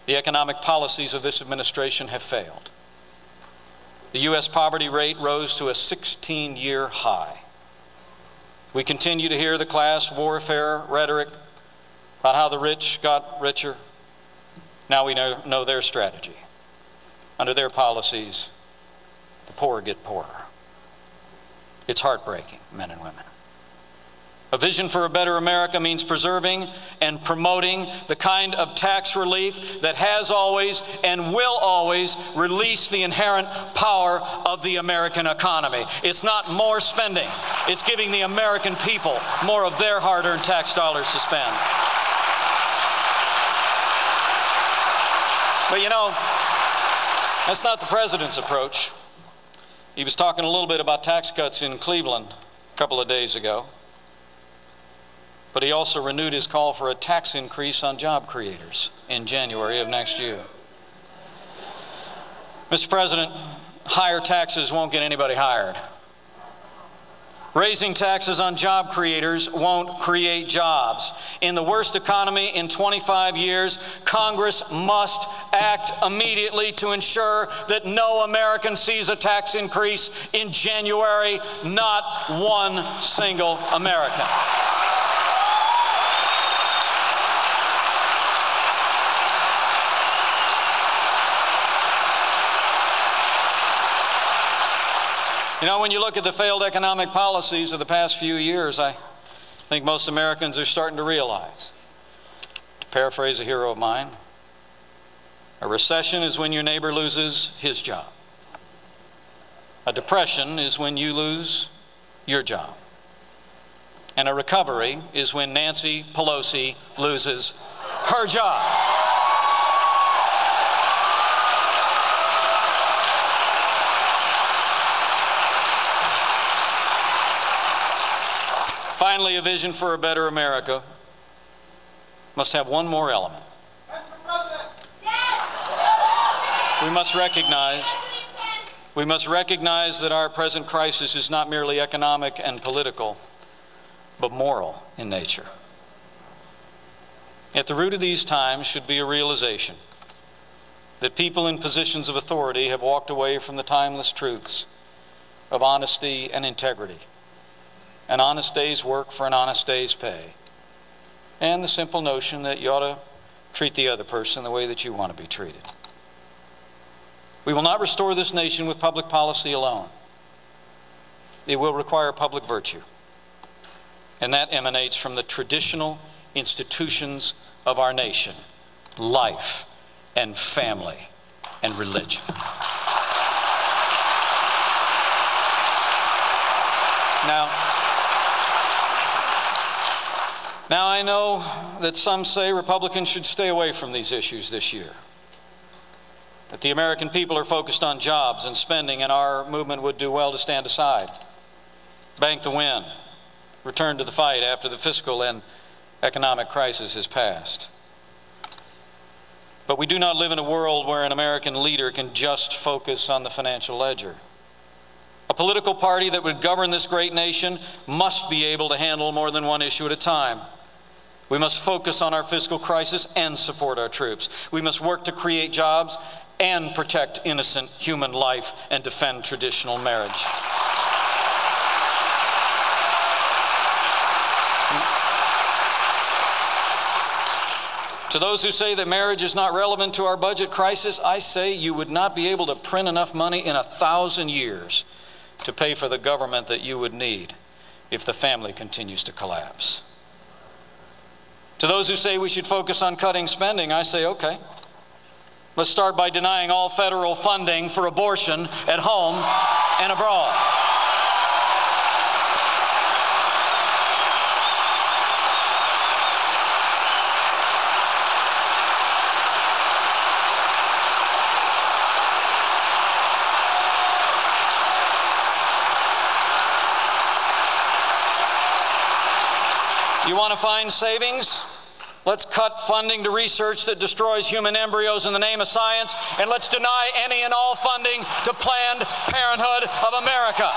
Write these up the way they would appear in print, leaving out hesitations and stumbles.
The economic policies of this administration have failed. The U.S. poverty rate rose to a 16-year high. We continue to hear the class warfare rhetoric about how the rich got richer. Now we know their strategy. Under their policies, the poor get poorer. It's heartbreaking, men and women. A vision for a better America means preserving and promoting the kind of tax relief that has always and will always release the inherent power of the American economy. It's not more spending. It's giving the American people more of their hard-earned tax dollars to spend. But you know, that's not the president's approach. He was talking a little bit about tax cuts in Cleveland a couple of days ago. But he also renewed his call for a tax increase on job creators in January of next year. Mr. President, higher taxes won't get anybody hired. Raising taxes on job creators won't create jobs. In the worst economy in 25 years, Congress must act immediately to ensure that no American sees a tax increase in January, not one single American. You know, when you look at the failed economic policies of the past few years, I think most Americans are starting to realize, to paraphrase a hero of mine, a recession is when your neighbor loses his job. A depression is when you lose your job. And a recovery is when Nancy Pelosi loses her job. Finally, a vision for a better America must have one more element. We must recognize that our present crisis is not merely economic and political, but moral in nature. At the root of these times should be a realization that people in positions of authority have walked away from the timeless truths of honesty and integrity. An honest day's work for an honest day's pay. And the simple notion that you ought to treat the other person the way that you want to be treated. We will not restore this nation with public policy alone. It will require public virtue. And that emanates from the traditional institutions of our nation: life and family and religion. Now I know that some say Republicans should stay away from these issues this year. That the American people are focused on jobs and spending, and our movement would do well to stand aside, bank the win, return to the fight after the fiscal and economic crisis has passed. But we do not live in a world where an American leader can just focus on the financial ledger. A political party that would govern this great nation must be able to handle more than one issue at a time. We must focus on our fiscal crisis and support our troops. We must work to create jobs and protect innocent human life and defend traditional marriage. To those who say that marriage is not relevant to our budget crisis, I say you would not be able to print enough money in 1,000 years to pay for the government that you would need if the family continues to collapse. To those who say we should focus on cutting spending, I say, okay, let's start by denying all federal funding for abortion at home and abroad. You want to find savings? Let's cut funding to research that destroys human embryos in the name of science, and let's deny any and all funding to Planned Parenthood of America.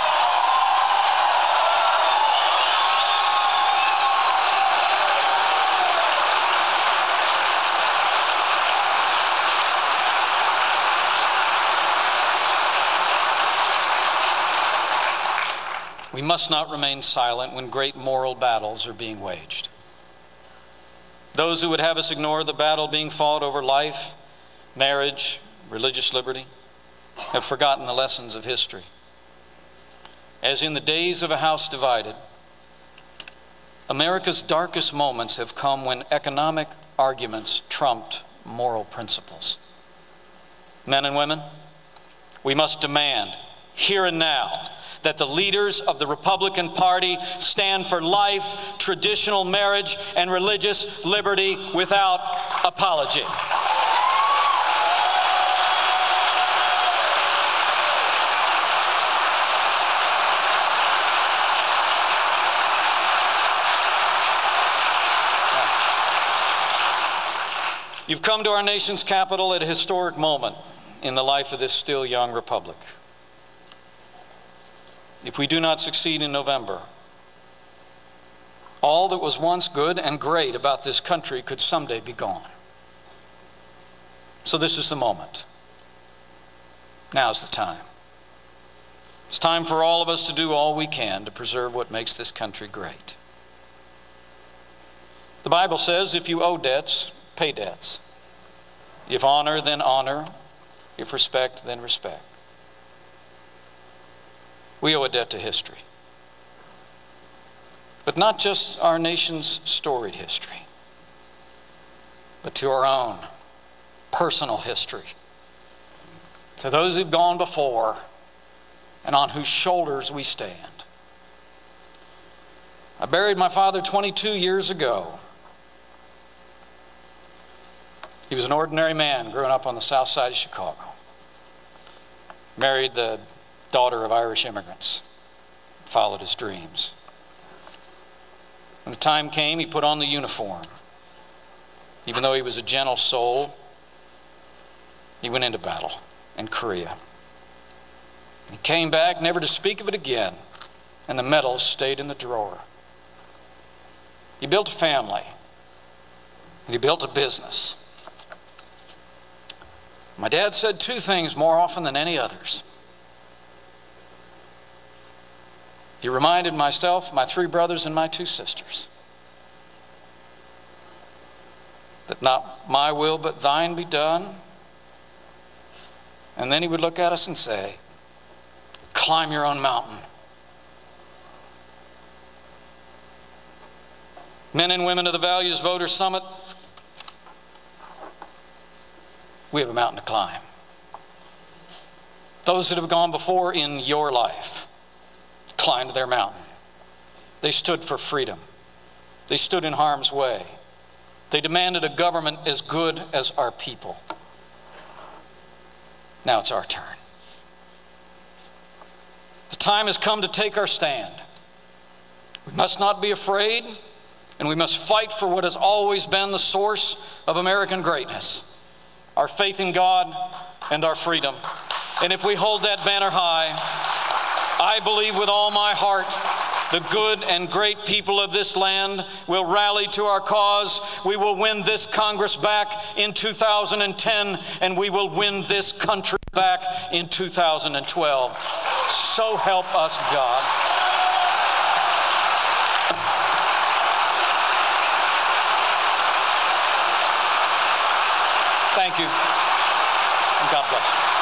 We must not remain silent when great moral battles are being waged. Those who would have us ignore the battle being fought over life, marriage, religious liberty, have forgotten the lessons of history. As in the days of a house divided, America's darkest moments have come when economic arguments trumped moral principles. Men and women, we must demand, here and now, that the leaders of the Republican Party stand for life, traditional marriage, and religious liberty without apology. You've come to our nation's capital at a historic moment in the life of this still young republic. If we do not succeed in November, all that was once good and great about this country could someday be gone. So this is the moment. Now's the time. It's time for all of us to do all we can to preserve what makes this country great. The Bible says, if you owe debts, pay debts. If honor, then honor. If respect, then respect. We owe a debt to history. But not just our nation's storied history, but to our own personal history. To those who've gone before and on whose shoulders we stand. I buried my father 22 years ago. He was an ordinary man growing up on the south side of Chicago. Married the daughter of Irish immigrants, followed his dreams. When the time came, he put on the uniform. Even though he was a gentle soul, he went into battle in Korea. He came back never to speak of it again, and the medals stayed in the drawer. He built a family, and he built a business. My dad said two things more often than any others. He reminded myself, my three brothers, and my two sisters that not my will but thine be done. And then he would look at us and say, climb your own mountain. Men and women of the Values Voters Summit, we have a mountain to climb. Those that have gone before in your life climbed their mountain. They stood for freedom. They stood in harm's way. They demanded a government as good as our people. Now it's our turn. The time has come to take our stand. We must not be afraid, and we must fight for what has always been the source of American greatness, our faith in God and our freedom. And if we hold that banner high, I believe with all my heart the good and great people of this land will rally to our cause. We will win this Congress back in 2010, and we will win this country back in 2012. So help us God. Thank you, and God bless you.